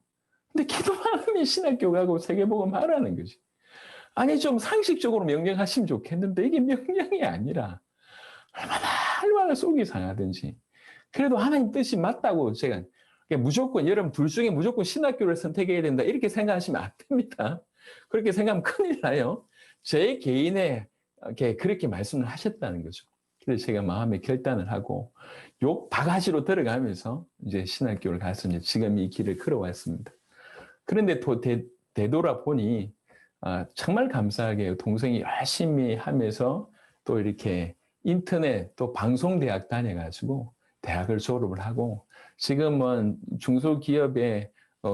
S1: 근데 기도만 하면 신학교 가고 세계복음 하라는 거지. 아니 좀 상식적으로 명령하시면 좋겠는데 이게 명령이 아니라 얼마나 속이 상하든지. 그래도 하나님 뜻이 맞다고 제가 무조건 여러분 둘 중에 무조건 신학교를 선택해야 된다 이렇게 생각하시면 안 됩니다. 그렇게 생각하면 큰일 나요. 제 개인에 그렇게 말씀을 하셨다는 거죠. 그래서 제가 마음에 결단을 하고 요 바가지로 들어가면서 이제 신학교를 가서 이제 지금 이 길을 걸어왔습니다. 그런데 또 되돌아보니 정말 감사하게 동생이 열심히 하면서 또 이렇게 인터넷 또 방송대학 다녀가지고 대학을 졸업을 하고 지금은 중소기업의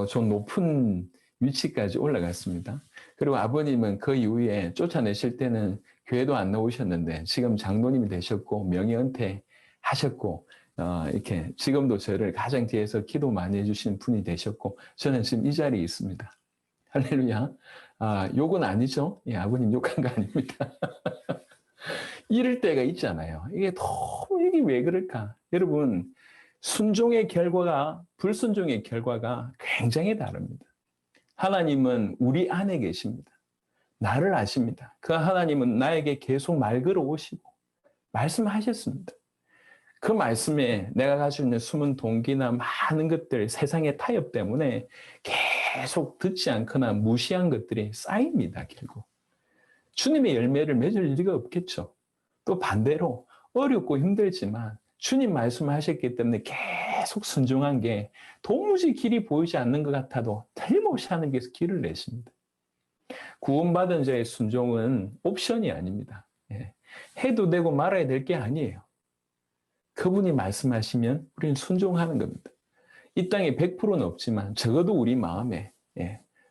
S1: 좀 높은 위치까지 올라갔습니다. 그리고 아버님은 그 이후에 쫓아내실 때는 교회도 안 나오셨는데 지금 장로님이 되셨고 명예은퇴 하셨고 이렇게 지금도 저를 가장 뒤에서 기도 많이 해주신 분이 되셨고 저는 지금 이 자리에 있습니다. 할렐루야. 욕은 아니죠? 예, 아버님 욕한 거 아닙니다. 이럴 때가 있잖아요. 이게 너무 이게 왜 그럴까? 여러분 순종의 결과가 불순종의 결과가 굉장히 다릅니다. 하나님은 우리 안에 계십니다. 나를 아십니다. 그 하나님은 나에게 계속 말 걸어오시고 말씀하셨습니다. 그 말씀에 내가 가지고 있는 숨은 동기나 많은 것들, 세상의 타협 때문에 계속 듣지 않거나 무시한 것들이 쌓입니다, 결국. 주님의 열매를 맺을 리가 없겠죠. 또 반대로 어렵고 힘들지만 주님 말씀하셨기 때문에 계속 순종한 게 도무지 길이 보이지 않는 것 같아도 틀림없이 하나님께서 길을 내십니다. 구원받은 자의 순종은 옵션이 아닙니다. 예. 해도 되고 말아야 될 게 아니에요. 그분이 말씀하시면 우리는 순종하는 겁니다. 이 땅에 100%는 없지만 적어도 우리 마음에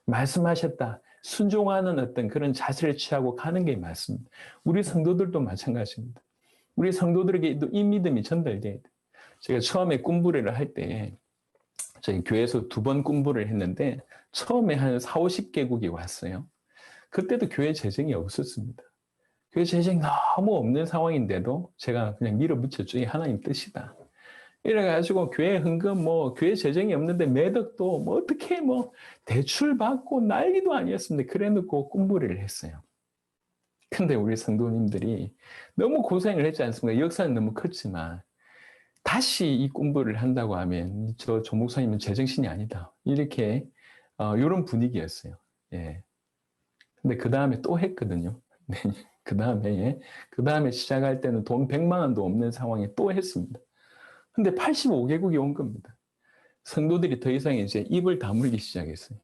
S1: 말씀하셨다. 순종하는 어떤 그런 자세를 취하고 가는 게 맞습니다. 우리 성도들도 마찬가지입니다. 우리 성도들에게도 이 믿음이 전달돼야 돼요. 제가 처음에 꿈부레를 할 때 저희 교회에서 2번 꿈부를 했는데 처음에 한 4, 50개국이 왔어요. 그때도 교회 재정이 없었습니다. 교회 재정이 너무 없는 상황인데도 제가 그냥 밀어붙였죠. 이게 하나님 뜻이다. 이래가지고 교회 헌금 교회 재정이 없는데 매덕도 어떻게 대출 받고 난리도 아니었습니다. 그래 놓고 꿈부리를 했어요. 근데 우리 성도님들이 너무 고생을 했지 않습니까? 역사는 너무 컸지만 다시 이 꿈부를 한다고 하면 저 목사님은 제정신이 아니다. 이렇게 이런 분위기였어요. 예. 근데 그 다음에 또 했거든요. 그 다음에 시작할 때는 돈 100만 원도 없는 상황에 또 했습니다. 근데 85개국이 온 겁니다. 성도들이 더 이상 이제 입을 다물기 시작했어요.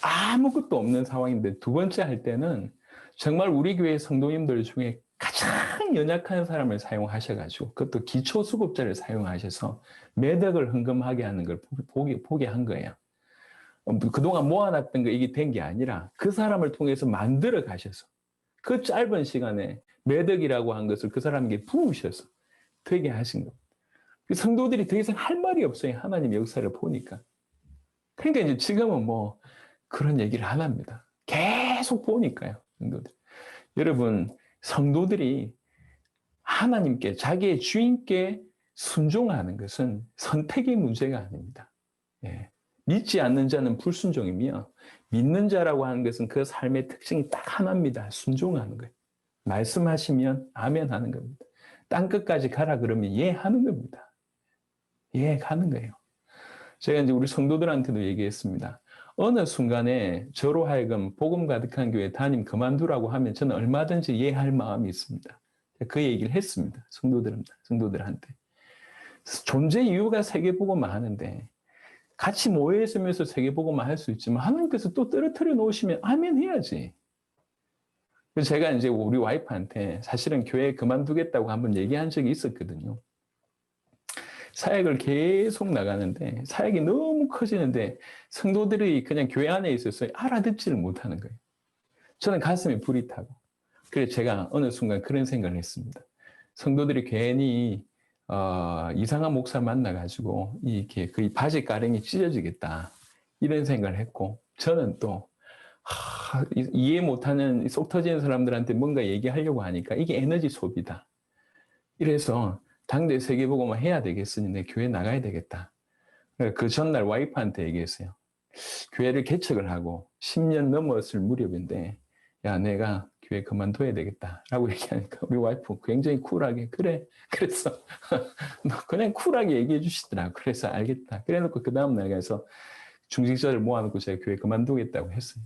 S1: 아무것도 없는 상황인데 2번째 할 때는 정말 우리 교회 성도님들 중에 가장 연약한 사람을 사용하셔가지고 그것도 기초수급자를 사용하셔서 매덕을 헌금하게 하는 걸 보게 한 거예요. 그동안 모아놨던 거 이게 된 게 아니라 그 사람을 통해서 만들어 가셔서 그 짧은 시간에 매덕이라고 한 것을 그 사람에게 부으셔서 되게 하신 겁니다. 성도들이 더 이상 할 말이 없어요. 하나님 역사를 보니까. 그러니까 이제 지금은 그런 얘기를 안 합니다. 계속 보니까요. 성도들. 여러분, 성도들이 하나님께, 자기의 주인께 순종하는 것은 선택의 문제가 아닙니다. 예. 믿지 않는 자는 불순종이며 믿는 자라고 하는 것은 그 삶의 특징이 딱 하나입니다. 순종하는 거예요. 말씀하시면 아멘 하는 겁니다. 땅끝까지 가라 그러면 예 하는 겁니다. 예 가는 거예요. 제가 이제 우리 성도들한테도 얘기했습니다. 어느 순간에 저로 하여금 복음 가득한 교회 담임 그만두라고 하면 저는 얼마든지 예 할 마음이 있습니다. 그 얘기를 했습니다. 성도들한테. 존재 이유가 세계복음만 하는데 같이 모여 있으면서 세계복음만 할 수 있지만 하나님께서 또 떨어뜨려 놓으시면 아멘 해야지. 그래서 제가 이제 우리 와이프한테 사실은 교회 그만두겠다고 한번 얘기한 적이 있었거든요. 사역을 계속 나가는데 사역이 너무 커지는데 성도들이 그냥 교회 안에 있어서 알아듣지를 못하는 거예요. 저는 가슴에 불이 타고. 그래서 제가 어느 순간 그런 생각을 했습니다. 성도들이 괜히 이상한 목사 만나가지고 이렇게 거의 바지 가랭이 찢어지겠다 이런 생각을 했고 저는 또 이해 못하는 속 터지는 사람들한테 뭔가 얘기하려고 하니까 이게 에너지 소비다. 이래서 당대 세계복음을 해야 되겠으니 내 교회 나가야 되겠다. 그 전날 와이프한테 얘기했어요. 교회를 개척을 하고 10년 넘었을 무렵인데 야 내가 교회 그만둬야 되겠다라고 얘기하니까 우리 와이프 굉장히 쿨하게 그래 그래서 그냥 쿨하게 얘기해 주시더라고. 그래서 알겠다. 그래놓고 그 다음 날 가서 중직자를 모아놓고 제가 교회 그만두겠다고 했어요.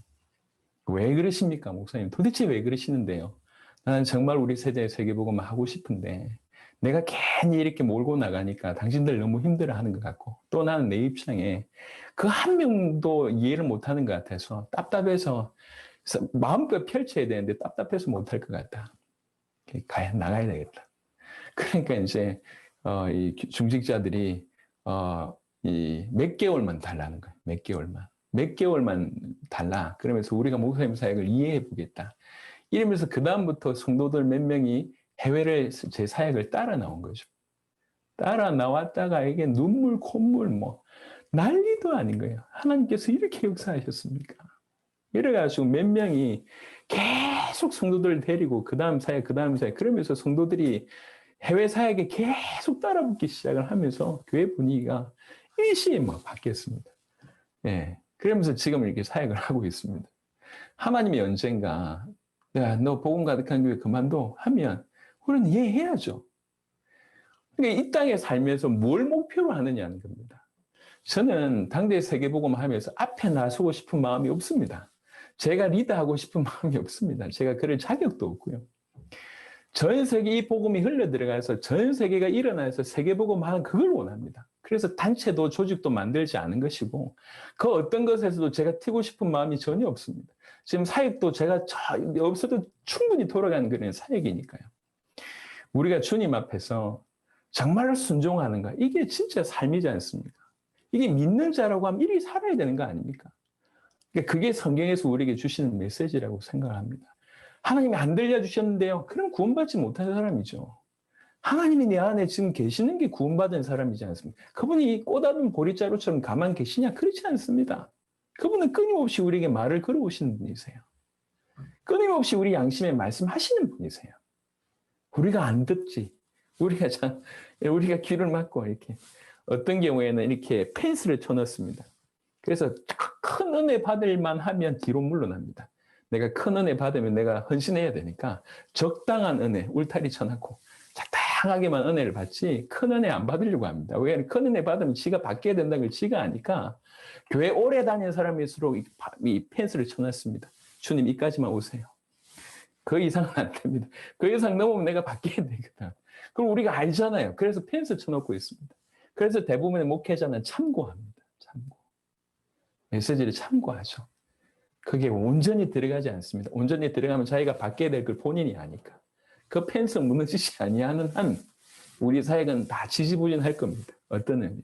S1: 왜 그러십니까 목사님? 도대체 왜 그러시는데요? 나는 정말 우리 세대에 세계복음을 하고 싶은데 내가 괜히 이렇게 몰고 나가니까 당신들 너무 힘들어하는 것 같고 또 나는 내 입장에 그 한 명도 이해를 못하는 것 같아서 답답해서 마음껏 펼쳐야 되는데 답답해서 못할 것 같다. 나가야 되겠다. 그러니까 이제 이 중직자들이 이 몇 개월만 달라는 거예요. 몇 개월만 달라. 그러면서 우리가 목사님 사역을 이해해 보겠다. 이러면서 그 다음부터 성도들 몇 명이 해외를 제 사역을 따라 나온 거죠. 따라 나왔다가 이게 눈물 콧물 뭐 난리도 아닌 거예요. 하나님께서 이렇게 역사하셨습니까? 이래가지고 몇 명이 계속 성도들을 데리고 그 다음 사역 그러면서 성도들이 해외 사역에 계속 따라붙기 시작을 하면서 교회 분위기가 일시에 막 바뀌었습니다. 예. 그러면서 지금 이렇게 사역을 하고 있습니다. 하나님이 언젠가 야, 너 복음 가득한 교회 그만둬 하면 우리는 이해해야죠. 그러니까 이 땅에 살면서 뭘 목표로 하느냐는 겁니다. 저는 당대 세계복음 하면서 앞에 나서고 싶은 마음이 없습니다. 제가 리드하고 싶은 마음이 없습니다. 제가 그럴 자격도 없고요. 전 세계 이 복음이 흘러들어가서 전 세계가 일어나서 세계복음 하는 그걸 원합니다. 그래서 단체도 조직도 만들지 않은 것이고 그 어떤 것에서도 제가 튀고 싶은 마음이 전혀 없습니다. 지금 사역도 제가 없어도 충분히 돌아가는 그런 사역이니까요. 우리가 주님 앞에서 정말로 순종하는가? 이게 진짜 삶이지 않습니까? 이게 믿는 자라고 하면 이리 살아야 되는 거 아닙니까? 그러니까 그게 성경에서 우리에게 주시는 메시지라고 생각합니다. 하나님이 안 들려주셨는데요. 그럼 구원받지 못한 사람이죠. 하나님이 내 안에 지금 계시는 게 구원받은 사람이지 않습니까? 그분이 꼬다른 보리자루처럼 가만 계시냐? 그렇지 않습니다. 그분은 끊임없이 우리에게 말을 걸어오시는 분이세요. 끊임없이 우리 양심에 말씀하시는 분이세요. 우리가 안 듣지. 우리가 귀를 막고 이렇게 어떤 경우에는 이렇게 펜스를 쳐넣습니다. 그래서 큰 은혜 받을만 하면 뒤로 물러납니다. 내가 큰 은혜 받으면 내가 헌신해야 되니까 적당한 은혜 울타리 쳐놓고 적당하게만 은혜를 받지 큰 은혜 안 받으려고 합니다. 왜냐하면 큰 은혜 받으면 지가 받게 된다는 걸 지가 아니까 교회 오래 다닌 사람일수록 이 펜스를 쳐놨습니다. 주님 이까지만 오세요. 그 이상은 안 됩니다. 그 이상 넘으면 내가 바뀌어야 되거든. 그럼 우리가 알잖아요. 그래서 펜스 쳐놓고 있습니다. 그래서 대부분의 목회자는 참고합니다. 참고. 메시지를 참고하죠. 그게 온전히 들어가지 않습니다. 온전히 들어가면 자기가 바뀌어야 될 걸 본인이 아니까. 그 펜스 무너지지 아니하는 한 우리 사역은 다 지지부진할 겁니다. 어떤 의미로.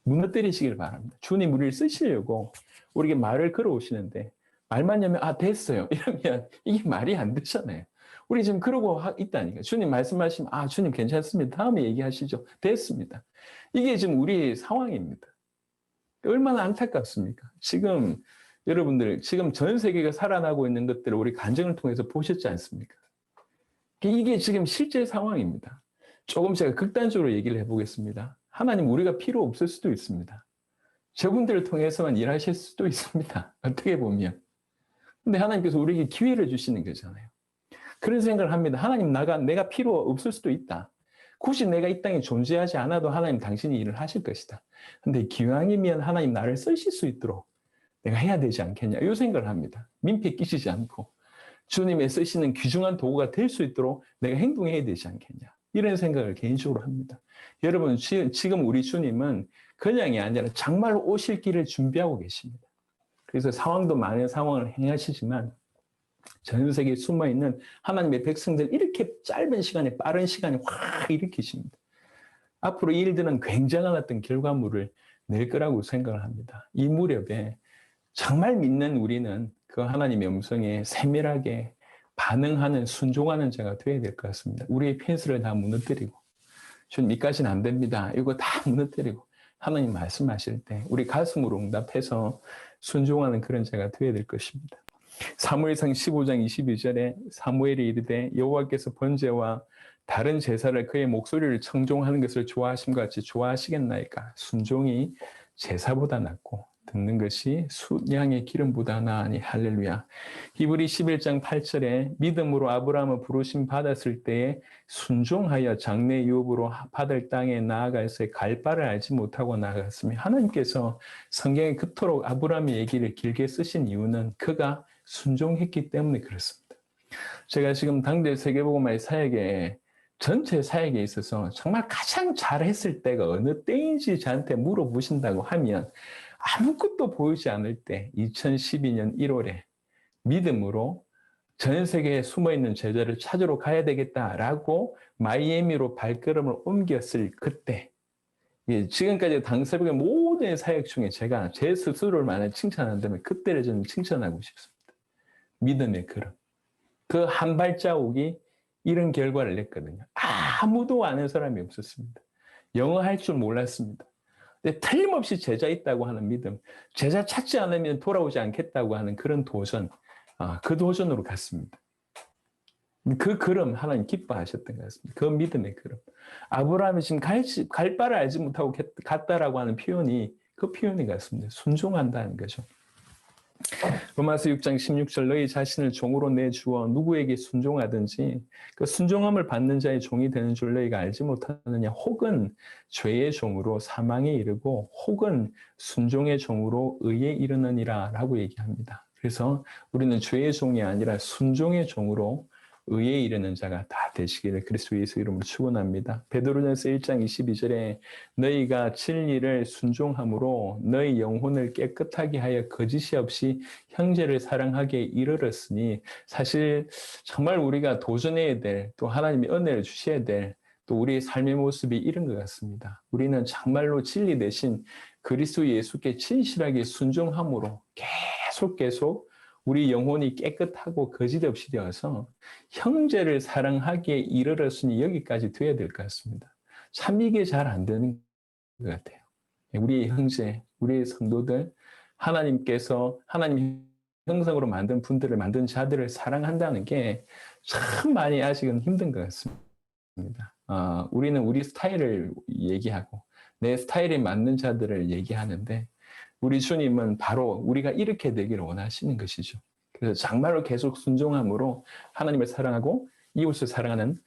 S1: 무너뜨리시길 바랍니다. 주님 우리를 쓰시려고 우리에게 말을 걸어오시는데 말만 하면 됐어요. 이러면 이게 말이 안 되잖아요. 우리 지금 그러고 있다니까. 주님 말씀하시면 주님 괜찮습니다. 다음에 얘기하시죠. 됐습니다. 이게 지금 우리 상황입니다. 얼마나 안타깝습니까? 지금 여러분들 지금 전 세계가 살아나고 있는 것들을 우리 간증을 통해서 보셨지 않습니까? 이게 지금 실제 상황입니다. 조금 제가 극단적으로 얘기를 해보겠습니다. 하나님 우리가 필요 없을 수도 있습니다. 저분들을 통해서만 일하실 수도 있습니다. 어떻게 보면. 근데 하나님께서 우리에게 기회를 주시는 거잖아요. 그런 생각을 합니다. 하나님 내가 필요 없을 수도 있다. 굳이 내가 이 땅에 존재하지 않아도 하나님 당신이 일을 하실 것이다. 근데 기왕이면 하나님 나를 쓰실 수 있도록 내가 해야 되지 않겠냐. 이 생각을 합니다. 민폐 끼치지 않고 주님의 쓰시는 귀중한 도구가 될 수 있도록 내가 행동해야 되지 않겠냐. 이런 생각을 개인적으로 합니다. 여러분 지금 우리 주님은 그냥이 아니라 정말 오실 길을 준비하고 계십니다. 그래서 상황도 많은 상황을 행하시지만 전 세계에 숨어있는 하나님의 백성들 이렇게 짧은 시간에 빠른 시간에 확 일으키십니다. 앞으로 이 일들은 굉장한 어떤 결과물을 낼 거라고 생각을 합니다. 이 무렵에 정말 믿는 우리는 그 하나님의 음성에 세밀하게 반응하는 순종하는 자가 되어야 될 것 같습니다. 우리의 펜스를 다 무너뜨리고 주님 이까지는 안 됩니다. 이거 다 무너뜨리고 하나님 말씀하실 때 우리 가슴으로 응답해서 순종하는 그런 자가 되어야 될 것입니다. 사무엘상 15장 22절에 사무엘이 이르되 여호와께서 번제와 다른 제사를 그의 목소리를 청종하는 것을 좋아하심과 같이 좋아하시겠나이까. 순종이 제사보다 낫고 듣는 것이 숫양의 기름보다 나으니 할렐루야. 히브리 11장 8절에 믿음으로 아브라함을 부르심 받았을 때에 순종하여 장래 유업으로 받을 땅에 나아가서 갈 바를 알지 못하고 나아갔으며 하나님께서 성경에 그토록 아브라함의 얘기를 길게 쓰신 이유는 그가 순종했기 때문에 그렇습니다. 제가 지금 당대 세계복음화의 사역에 전체 사역에 있어서 정말 가장 잘했을 때가 어느 때인지 저한테 물어보신다고 하면 아무것도 보이지 않을 때 2012년 1월에 믿음으로 전 세계에 숨어있는 제자를 찾으러 가야 되겠다라고 마이애미로 발걸음을 옮겼을 그때, 지금까지 당새벽의 모든 사역 중에 제가 제 스스로를 만약 칭찬한다면 그때를 저는 칭찬하고 싶습니다. 믿음의 걸음. 그 한 발자국이 이런 결과를 냈거든요. 아무도 아는 사람이 없었습니다. 영어 할 줄 몰랐습니다. 근데 틀림없이 제자 있다고 하는 믿음, 제자 찾지 않으면 돌아오지 않겠다고 하는 그런 도전, 그 도전으로 갔습니다. 그 걸음 하나님 기뻐하셨던 것 같습니다. 그 믿음의 걸음. 아브라함이 지금 갈 바를 알지 못하고 갔다라고 하는 표현이 그 표현이 같습니다. 순종한다는 거죠. 로마서 6장 16절 너희 자신을 종으로 내주어 누구에게 순종하든지 그 순종함을 받는 자의 종이 되는 줄 너희가 알지 못하느냐. 혹은 죄의 종으로 사망에 이르고 혹은 순종의 종으로 의에 이르느니라 라고 얘기합니다. 그래서 우리는 죄의 종이 아니라 순종의 종으로 의에 이르는 자가 다 되시기를 그리스도 예수 이름으로 축원합니다. 베드로전서 1장 22절에 너희가 진리를 순종함으로 너희 영혼을 깨끗하게 하여 거짓이 없이 형제를 사랑하게 이르렀으니, 사실 정말 우리가 도전해야 될, 또 하나님이 은혜를 주셔야 될, 또 우리의 삶의 모습이 이런 것 같습니다. 우리는 정말로 진리 대신 그리스도 예수께 진실하게 순종함으로 계속 우리 영혼이 깨끗하고 거짓 없이 되어서 형제를 사랑하기에 이르렀으니 여기까지 돼야 될 것 같습니다. 참 이게 잘 안 되는 것 같아요. 우리 형제, 우리 성도들, 하나님께서 하나님 형상으로 만든 분들을, 만든 자들을 사랑한다는 게 참 많이 아직은 힘든 것 같습니다. 우리는 우리 스타일을 얘기하고 내 스타일에 맞는 자들을 얘기하는데, 우리 주님은 바로 우리가 이렇게 되기를 원하시는 것이죠. 그래서 정말로 계속 순종함으로 하나님을 사랑하고 이웃을 사랑하는,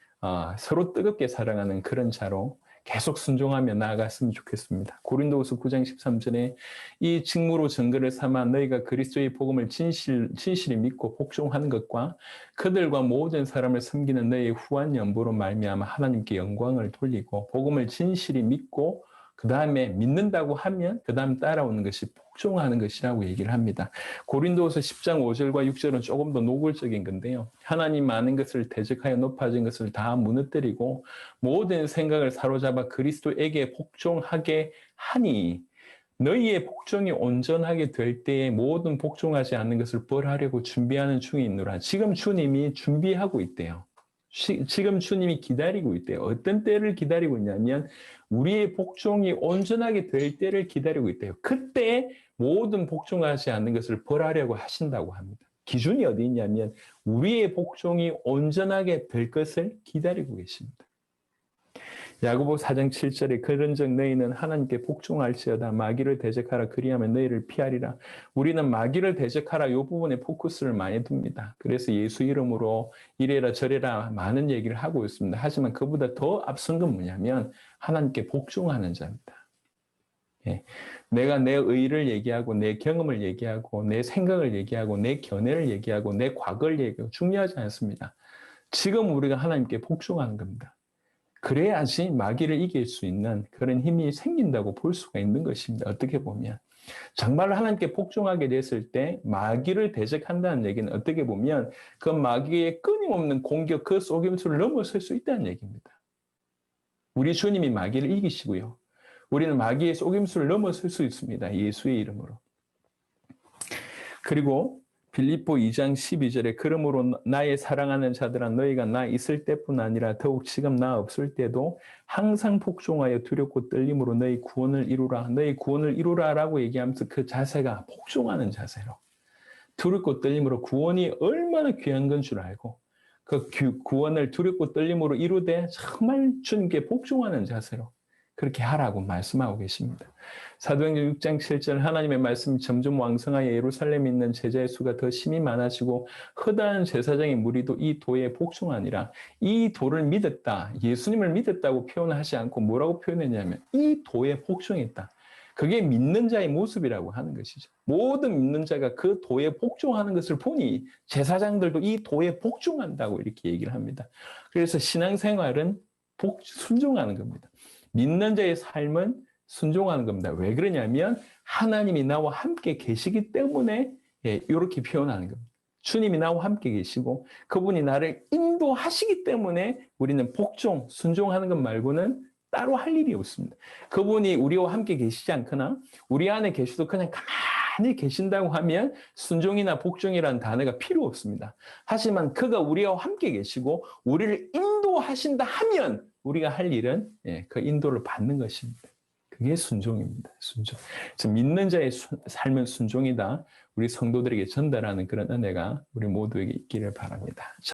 S1: 서로 뜨겁게 사랑하는 그런 자로 계속 순종하며 나아갔으면 좋겠습니다. 고린도후서 9장 13절에 이 직무로 증거를 삼아 너희가 그리스도의 복음을 진실히 믿고 복종하는 것과 그들과 모든 사람을 섬기는 너희의 후한 연보로 말미암아 하나님께 영광을 돌리고, 복음을 진실히 믿고 그 다음에 믿는다고 하면 그 다음 따라오는 것이 복종하는 것이라고 얘기를 합니다. 고린도후서 10장 5절과 6절은 조금 더 노골적인 건데요. 하나님 많은 것을 대적하여 높아진 것을 다 무너뜨리고 모든 생각을 사로잡아 그리스도에게 복종하게 하니 너희의 복종이 온전하게 될 때에 모든 복종하지 않는 것을 벌하려고 준비하는 중에 있노라. 지금 주님이 준비하고 있대요. 지금 주님이 기다리고 있대요. 어떤 때를 기다리고 있냐면 우리의 복종이 온전하게 될 때를 기다리고 있대요. 그때 모든 복종하지 않는 것을 벌하려고 하신다고 합니다. 기준이 어디 있냐면 우리의 복종이 온전하게 될 것을 기다리고 계십니다. 야고보 4장 7절에 그런즉 너희는 하나님께 복종할지어다 마귀를 대적하라 그리하면 너희를 피하리라. 우리는 마귀를 대적하라 이 부분에 포커스를 많이 둡니다. 그래서 예수 이름으로 이래라 저래라 많은 얘기를 하고 있습니다. 하지만 그보다 더 앞선 건 뭐냐면 하나님께 복종하는 자입니다. 내가 내 의를 얘기하고 내 경험을 얘기하고 내 생각을 얘기하고 내 견해를 얘기하고 내 과거를 얘기하고 중요하지 않습니다. 지금 우리가 하나님께 복종하는 겁니다. 그래야지 마귀를 이길 수 있는 그런 힘이 생긴다고 볼 수가 있는 것입니다. 어떻게 보면 정말 하나님께 복종하게 됐을 때 마귀를 대적한다는 얘기는 어떻게 보면 그 마귀의 끊임없는 공격, 그 속임수를 넘어설 수 있다는 얘기입니다. 우리 주님이 마귀를 이기시고요. 우리는 마귀의 속임수를 넘어설 수 있습니다. 예수의 이름으로. 그리고 빌립보 2장 12절에 그러므로 나의 사랑하는 자들아 너희가 나 있을 때뿐 아니라 더욱 지금 나 없을 때도 항상 복종하여 두렵고 떨림으로 너희 구원을 이루라. 너희 구원을 이루라라고 얘기하면서 그 자세가 복종하는 자세로, 두렵고 떨림으로 구원이 얼마나 귀한 건 줄 알고 그 구원을 두렵고 떨림으로 이루되 정말 주님께 복종하는 자세로 그렇게 하라고 말씀하고 계십니다. 사도행전 6장 7절 하나님의 말씀이 점점 왕성하여 예루살렘에 있는 제자의 수가 더 심히 많아지고 허다한 제사장의 무리도 이 도에 복종하니라. 이 도를 믿었다, 예수님을 믿었다고 표현하지 않고 뭐라고 표현했냐면 이 도에 복종했다. 그게 믿는 자의 모습이라고 하는 것이죠. 모든 믿는 자가 그 도에 복종하는 것을 보니 제사장들도 이 도에 복종한다고 이렇게 얘기를 합니다. 그래서 신앙생활은 순종하는 겁니다. 믿는 자의 삶은 순종하는 겁니다. 왜 그러냐면 하나님이 나와 함께 계시기 때문에 이렇게 표현하는 겁니다. 주님이 나와 함께 계시고 그분이 나를 인도하시기 때문에 우리는 복종, 순종하는 것 말고는 따로 할 일이 없습니다. 그분이 우리와 함께 계시지 않거나 우리 안에 계셔도 그냥 가만히 계신다고 하면 순종이나 복종이라는 단어가 필요 없습니다. 하지만 그가 우리와 함께 계시고 우리를 인도하신다 하면 우리가 할 일은 그 인도를 받는 것입니다. 그게 순종입니다. 순종. 그래서 믿는 자의 삶은 순종이다. 우리 성도들에게 전달하는 그런 은혜가 우리 모두에게 있기를 바랍니다.